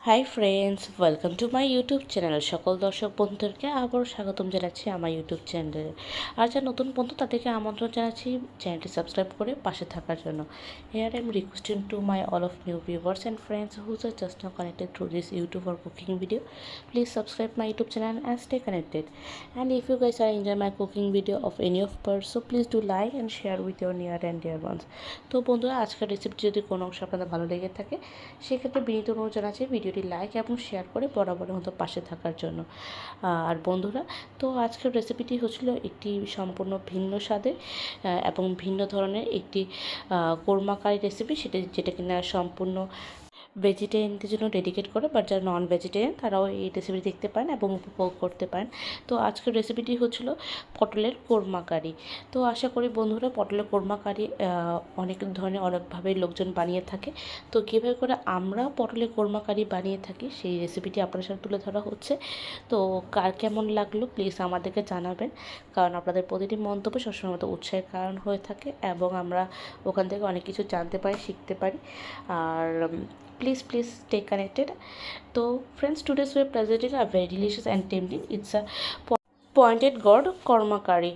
Hi friends, welcome to my YouTube channel. সকল দর্শক বন্ধুদেরকে আবারও স্বাগতম জানাচ্ছি আমার ইউটিউব চ্যানেলে। আর যারা নতুন বন্ধু তাদেরকে আমন্ত্রণ জানাচ্ছি চ্যানেলটি সাবস্ক্রাইব করে পাশে থাকার জন্য। Here I am requesting to my all of new viewers and friends whose are just now connected through this YouTube or cooking video. Please subscribe my YouTube channel and stay connected. And if you guys are enjoy my cooking video of any of parts, so please do like and share with your near and dear ones. তো বন্ধুরা, আজকের recipe যদি কোনো অংশ আপনাদের ভালো লেগে থাকে সেক্ষেত্রে বিনীত অনুরোধ জানাচ্ছি ভিডিওটি লাইক এবং শেয়ার করে বরাবরের মতো পাশে থাকার জন্য। আর বন্ধুরা, তো আজকের রেসিপিটি হচ্ছিল একটি সম্পূর্ণ ভিন্ন স্বাদের এবং ভিন্ন ধরনের একটি কোরমা কারি রেসিপি, যেটা কিনা সম্পূর্ণ ভেজিটেরিয়ানদের জন্য ডেডিকেট করে, বাট যারা নন ভেজিটেরিয়ান তারাও এই রেসিপি দেখতে পারেন এবং উপভোগ করতে পারেন। তো আজকের রেসিপিটি হচ্ছিল পটলের কোরমা কারি। তো আশা করি বন্ধুরা, পটলের কোরমা কারি অনেক ধরনের অনেকভাবে লোকজন বানিয়ে থাকে। তো কীভাবে করে আমরা পটলের কোরমা কারি বানিয়ে থাকি সেই রেসিপিটি আপনার সাথে তুলে ধরা হচ্ছে। তো কার কেমন লাগলো প্লিজ আমাদেরকে জানাবেন, কারণ আপনাদের প্রতিটি মন্তব্য সবসময় মতো উৎসাহের কারণ হয়ে থাকে এবং আমরা ওখান থেকে অনেক কিছু জানতে পারি, শিখতে পারি। আর please stay connected. So friends, today's we presented a very delicious and tempting. It's a pointed gourd korma curry.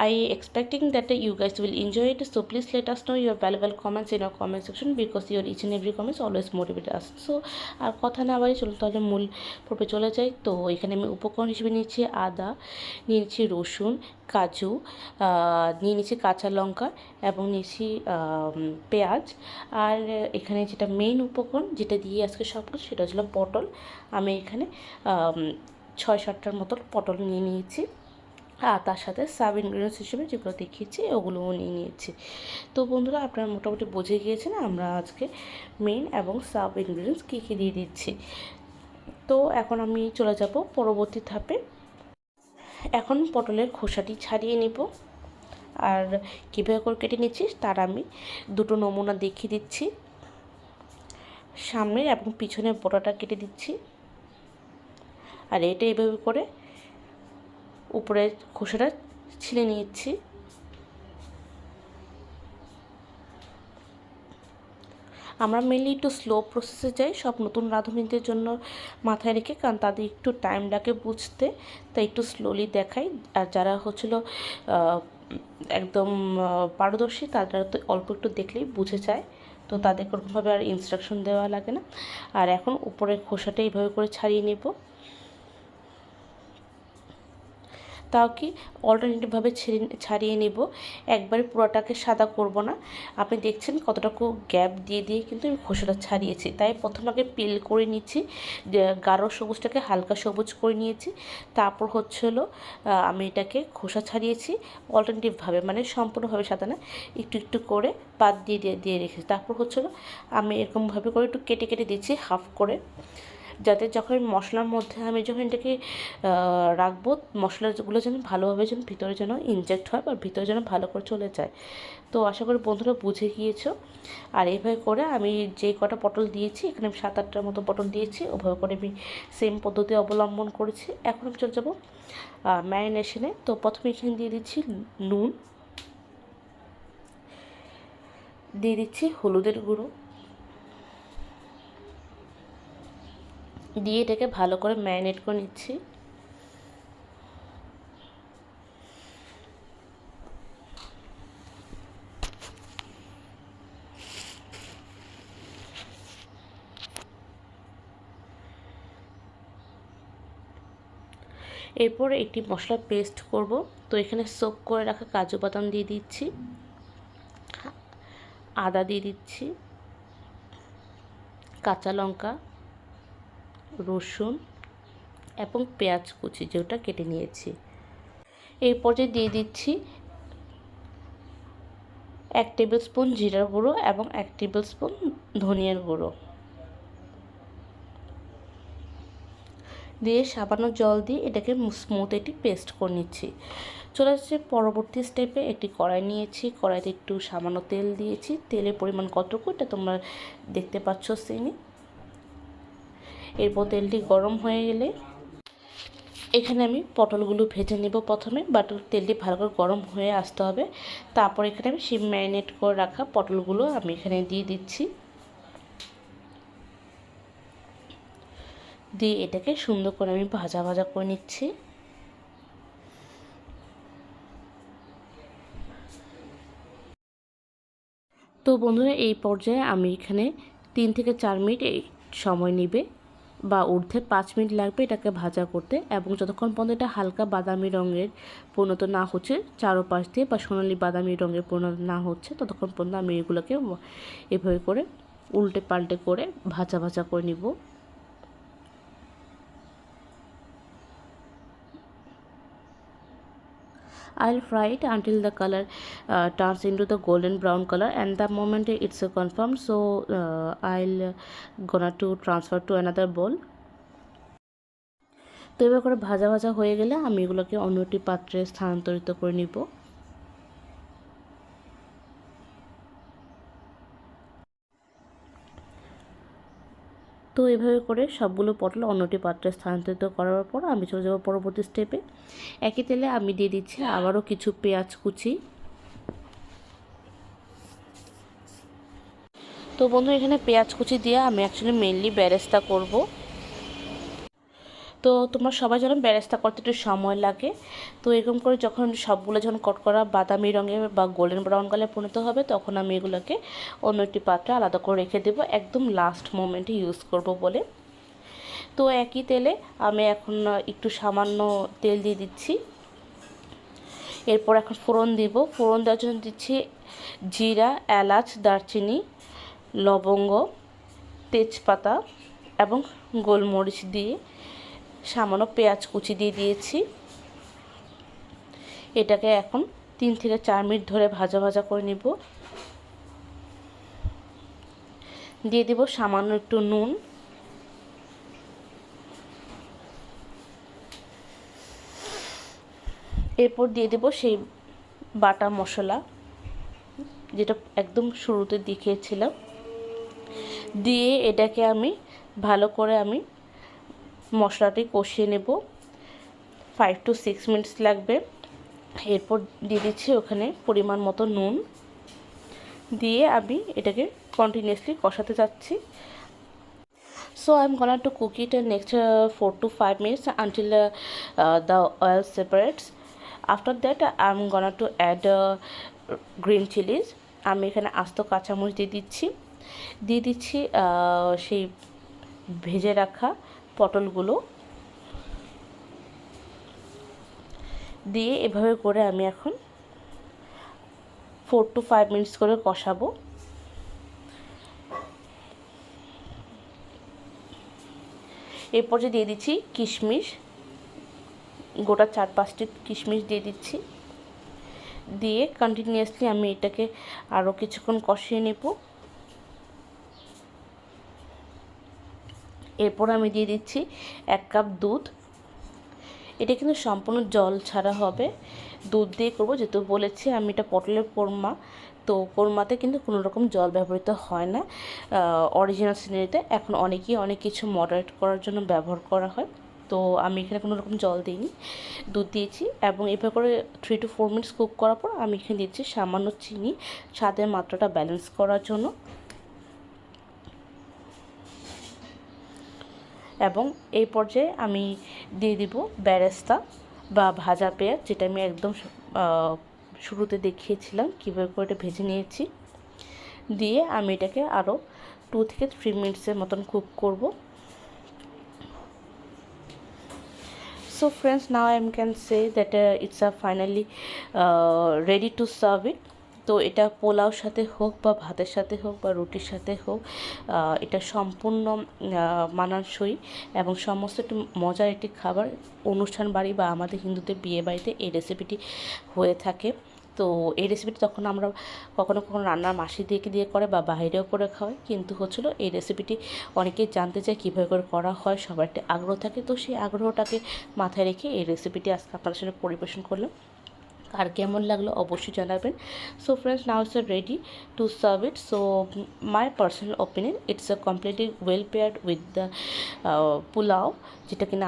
I expecting that you guys will enjoy it. So please let us know your valuable comments in our comment section, because your each and every comments always motivate us. So আর কথা না বাড়ি চলুন তাহলে মূল পর্বে চলে যাই। তো এখানে আমি উপকরণ হিসেবে নিয়েছি আদা, নিয়েছি রসুন, কাজু, নিয়ে নিয়েছি কাঁচা লঙ্কা এবং নিয়েছি পেঁয়াজ। আর এখানে যেটা মেইন উপকরণ যেটা দিয়ে আজকে সব কিছু, সেটা হচ্ছিল পটল। আমি এখানে 6-7টার মতো পটল নিয়ে নিয়েছি, আর তার সাথে সাব ইনগ্রিডিয়েন্টস হিসেবে যেগুলো দেখিয়েছি ওগুলোও নিয়ে নিয়েছি। তো বন্ধুরা, আপনারা মোটামুটি বুঝে গিয়েছেন আমরা আজকে মেইন এবং সাব ইনগ্রিডিয়েন্টস কী কী দিয়ে দিচ্ছি। তো এখন আমি চলে যাব পরবর্তী ধাপে। এখন পটলের খোসাটি ছাড়িয়ে নিব, আর কীভাবে করে কেটে নিচ্ছি তার আমি দুটো নমুনা দেখিয়ে দিচ্ছি। সামনের এবং পিছনের বড়াটা কেটে দিচ্ছি, আর এটা এইভাবে করে উপরের খোসাটা ছিলে নিচ্ছি। আমরা মেনলি একটু স্লো প্রসেসে যাই সব নতুন রাঁধুনিদের জন্য মাথায় রেখে, কারণ তাদের একটু টাইম লাগে বুঝতে, তাই একটু স্লোলি দেখাই। আর যারা হচ্ছিল একদম পারদর্শী তারা তো অল্প একটু দেখলেই বুঝে যায়, তো তাদের কোনোভাবে আর ইনস্ট্রাকশন দেওয়া লাগে না। আর এখন উপরের খোসাটা এইভাবে করে ছাড়িয়ে নেব। তাও কি অল্টারনেটিভভাবে ছাড়িয়ে নেব, একবারে পুরোটাকে সাদা করব না। আপনি দেখছেন কতটুকু গ্যাপ দিয়ে দিয়ে কিন্তু আমি খোসাটা ছাড়িয়েছি। তাই প্রথম আগে পিল করে নিচ্ছি, গাঢ় সবুজটাকে হালকা সবুজ করে নিয়েছি, তারপর হলো আমি এটাকে খোসা ছাড়িয়েছি অল্টারনেটিভভাবে, মানে সম্পূর্ণভাবে সাদা না, একটু একটু করে বাদ দিয়ে দিয়ে রেখেছি। তারপর হলো আমি এরকমভাবে করে একটু কেটে কেটে দিচ্ছি হাফ করে, যাতে যখন মশলার মধ্যে আমি যখন এটাকে রাখবো, মশলাগুলো যেন ভালোভাবে যেন ভিতরে যেন ইনজেক্ট হয় বা ভিতরে যেন ভালো করে চলে যায়। তো আশা করি বন্ধুরা বুঝে গিয়েছো। আর এইভাবে করে আমি যে কটা পটল দিয়েছি, এখানে আমি 7-8টার মতো পটল দিয়েছি, ওভাবে করে আমি সেম পদ্ধতি অবলম্বন করেছি। এখন আমি চলে যাবো ম্যারিনেশনে। তো প্রথমে এখানে দিয়ে দিচ্ছি নুন, দিয়ে দিচ্ছি হলুদের গুঁড়ো, দিয়ে এটাকে ভালো করে ম্যারিনেট করে নিচ্ছি। এরপর একটি মশলা পেস্ট করব। তো এখানে সোক করে রাখা কাজু বাদাম দিয়ে দিচ্ছি, আদা দিয়ে দিচ্ছি, কাঁচা লঙ্কা, রসুন এবং পেঁয়াজ কুচি যেটা কেটে নিয়েছি। এই পর্যায়ে দিয়ে দিচ্ছি 1 টেবিল স্পুন জিরার গুঁড়ো এবং 1 টেবিল স্পুন ধনিয়ার গুঁড়ো দিয়ে সামান্য জল দিয়ে এটাকে স্মুথ একটি পেস্ট করে নিচ্ছি। চলে আসছে পরবর্তী স্টেপে। একটি কড়াই নিয়েছি, কড়াইতে একটু সামান্য তেল দিয়েছি, তেলের পরিমাণ কতটুকু এটা তোমরা দেখতে পাচ্ছ স্ক্রিনে। এরপর তেলটি গরম হয়ে গেলে এখানে আমি পটলগুলো ভেজে নেব প্রথমে, বাট তেলটি ভালো করে গরম হয়ে আসতে হবে। তারপর এখানে আমি সেই ম্যারিনেট করে রাখা পটলগুলো আমি এখানে দিয়ে দিচ্ছি। দিয়ে এটাকে সুন্দর করে আমি ভাজা ভাজা করে নিচ্ছি। তো বন্ধুরা, এই পর্যায়ে আমি এখানে 3 থেকে 4 মিনিট এই সময় নেবে বা ঊর্ধ্বে 5 মিনিট লাগবে এটাকে ভাজা করতে, এবং যতক্ষণ পর্যন্ত এটা হালকা বাদামি রঙের পরিণত না হচ্ছে, চারোপাশ দিয়ে বা সোনালি বাদামি রঙের পরিণত না হচ্ছে, ততক্ষণ পর্যন্ত আমি এগুলোকে এভাবে করে উল্টে পাল্টে করে ভাজা ভাজা করে নিব। I'll fry it until the color turns into the golden brown color, and the moment it's confirmed, so I'll gonna to transfer to another bowl. তো এবার করে ভাজা ভাজা হয়ে গেলে আমি এগুলোকে অন্য একটি পাত্রে স্থানান্তরিত করে নিব। তো এভাবে করে সবগুলো পটল অন্যটি পাত্রে স্থানান্তরিত করার পর আমি চলে যাব পরবর্তী স্টেপে। একই তেলে আমি দিয়ে দিচ্ছি আবারও কিছু পেঁয়াজ কুচি। তো বন্ধু, এখানে পেঁয়াজ কুচি দিয়ে আমি অ্যাকচুয়ালি মেনলি বেরেস্তা করব। তো তোমরা সবাই যেন বেরেস্তা করতে একটু সময় লাগে। তো এরকম করে যখন সবগুলো যখন কটকরা বাদামি রঙের বা গোল্ডেন ব্রাউন কালার পরিণত হবে, তখন আমি এগুলোকে অন্য একটি পাত্রে আলাদা করে রেখে দেবো, একদম লাস্ট মোমেন্টে ইউজ করব বলে। তো একই তেলে আমি এখন একটু সামান্য তেল দিয়ে দিচ্ছি। এরপর এখন ফোড়ন দিব। ফোড়ন দেওয়ার জন্য দিচ্ছি জিরা, এলাচ, দারচিনি, লবঙ্গ, তেজপাতা এবং গোলমরিচ দিয়ে সামান্য পেঁয়াজ কুচি দিয়ে দিয়েছি। এটাকে এখন 3 থেকে 4 মিনিট ধরে ভাজা ভাজা করে নিব। দিয়ে দিব সামান্য একটু নুন, এরপর দিয়ে দেব সেই বাটা মশলা যেটা একদম শুরুতে দেখিয়েছিলাম। দিয়ে এটাকে আমি ভালো করে মশলাটি কষিয়ে নেব। 5 to 6 মিনিটস লাগবে। এরপর দিয়ে দিচ্ছি ওখানে পরিমাণ মতো নুন, দিয়ে আমি এটাকে কন্টিনিউয়াসলি কষাতে যাচ্ছি। So I'm gonna to cook it next 4 to 5 minutes until the oil separates. After that I'm gonna to add green chilies. আমি এখানে আস্ত কাঁচামরিচ দিয়ে দিচ্ছি সেই ভেজে রাখা পটলগুলো দিয়ে এভাবে করে আমি এখন 4 to 5 মিনিটস করে কষাবো। এরপর যে দিয়ে দিচ্ছি কিশমিশ, গোটা 4-5টি কিশমিশ দিয়ে দিচ্ছি। দিয়ে কন্টিনিউয়াসলি আমি এটাকে আরও কিছুক্ষণ কষিয়ে নেব। এরপর আমি দিয়ে দিচ্ছি 1 কাপ দুধ। এটা কিন্তু সম্পূর্ণ জল ছাড়া হবে, দুধ দিয়ে করবো, যেহেতু বলেছি আমি এটা পটলের কোরমা, তো কোরমাতে কিন্তু কোনো রকম জল ব্যবহৃত হয় না অরিজিনাল সিনারিতে। এখন অনেকেই অনেক কিছু মডারেট করার জন্য ব্যবহার করা হয়, তো আমি এখানে কোনো রকম জল দিইনি, দুধ দিয়েছি। এবং এভাবে করে 3 to 4 মিনিটস কুক করার পর আমি এখানে দিচ্ছি সামান্য চিনি, স্বাদের মাত্রাটা ব্যালেন্স করার জন্য। এবং এই পর্যায়ে আমি দিয়ে দিব বেরেস্তা বা ভাজা পেঁয়াজ, যেটা আমি একদম শুরুতে দেখিয়েছিলাম কীভাবে করে এটা ভেজে নিয়েছি। দিয়ে আমি এটাকে আরও 2 থেকে 3 মিনিটসের মতন কুক করব। So friends, now I can say that it's finally ready to serve it. তো এটা পোলাওর সাথে হোক বা ভাতের সাথে হোক বা রুটির সাথে হোক, এটা সম্পূর্ণ মানানসই এবং সমস্ত একটি মজার একটি খাবার। অনুষ্ঠান বাড়ি বা আমাদের হিন্দুদের বিয়ে বাড়িতে এই রেসিপিটি হয়ে থাকে। তো এই রেসিপিটি তখন আমরা কখনো কখনো রান্নার মাসি দিয়ে করে বা বাইরেও করে খাওয়াই, কিন্তু এই রেসিপিটি অনেকেই জানতে চায় কীভাবে করে করা হয়, সবার একটা আগ্রহ থাকে। তো সেই আগ্রহটাকে মাথায় রেখে এই রেসিপিটি আজকে আপনাদের সাথে পরিবেশন করলাম। আর কেমন লাগলো অবশ্যই জানাবেন। So friends, now it's ready to serve it. So my personal opinion, it's completely well paired with the pulao, যেটা কিনা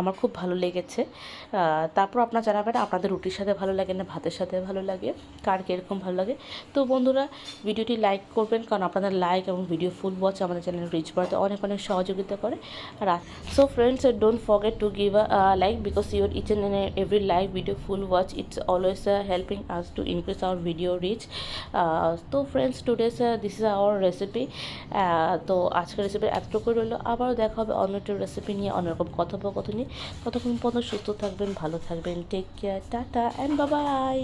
আমার খুব ভালো লেগেছে। তারপর আপনারা জানাবেন আপনাদের রুটির সাথে ভালো লাগে না ভাতের সাথে ভালো লাগে, কার কীরকম ভালো লাগে। তো বন্ধুরা, ভিডিওটি লাইক করবেন, কারণ আপনাদের লাইক এবং ভিডিও ফুল ওয়াচ আমাদের চ্যানেল রিচ বাড়তে অনেক অনেক সহযোগিতা করে। আর so friends, don't forget to give a like, because your each and every live video full watch, it's always helping us to increase our video reach. তো friends, today's this is our recipe. তো আজকের recipe এতটুকু রইলো, আবারও দেখা হবে অন্য একটা রেসিপি নিয়ে, অন্যরকম কথোপকথন নিয়ে। ততক্ষণ পর্যন্ত সুস্থ থাকবেন, ভালো থাকবেন, take care, tata and bye by.